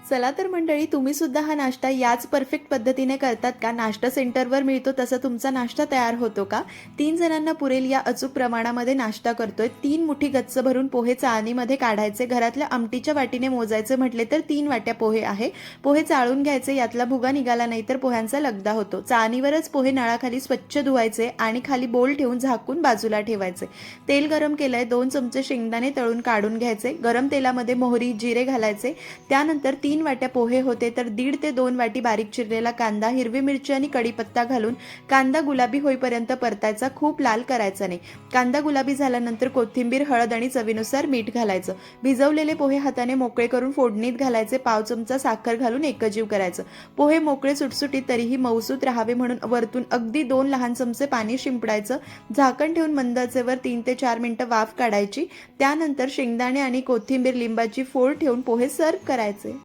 चला तर मंडळी, तुम्ही सुद्धा हा नाश्ता याच परफेक्ट पद्धतीने करतात का? नाश्ता सेंटरवर मिळतो तसा तुमचा नाश्ता तयार होतो का? 3 जणांना पुरेल या अचूक प्रमाणामध्ये नाश्ता करतोय. 3 मुठी गच्च भरून पोहे चाळणीमध्ये काढायचे. घरातल्या आमटीच्या वाटीने मोजायचे म्हटले तर 3 वाट्या पोहे आहे. पोहे चाळून घ्यायचे, यातला भुगा निघाला नाही तर पोह्यांचा लगदा होतो. चाळणीवरच पोहे नळाखाली स्वच्छ धुवायचे आणि खाली बोल ठेवून झाकून बाजूला ठेवायचे. तेल गरम केलंय, 2 चमचे शेंगदाणे तळून काढून घ्यायचे. गरम तेलामध्ये मोहरी, जिरे घालायचे. त्यानंतर 3 वाट्या पोहे होते तर 1.5 ते 2 वाटी बारीक चिरलेला कांदा, हिरवी मिरची आणि कढीपत्ता घालून कांदा गुलाबी होईपर्यंत परतायचा, खूप लाल करायचा नाही. कांदा गुलाबी झाल्यानंतर कोथिंबीर, हळद आणि चवीनुसार मीठ घालायचं. भिजवलेले पोहे हाताने मोकळे करून फोडणीत घालायचे. पाव चमचा साखर घालून एकजीव करायचं. पोहे मोकळे सुटसुटीत तरीही मऊसूत राहावे म्हणून वरतून अगदी 2 लहान चमचे पाणी शिंपडायचं. झाकण ठेवून मंद आचेवर 3 ते 4 मिनिटं वाफ काढायची. त्यानंतर शेंगदाणे आणि कोथिंबीर, लिंबाची फोड ठेवून पोहे सर्व्ह करायचे.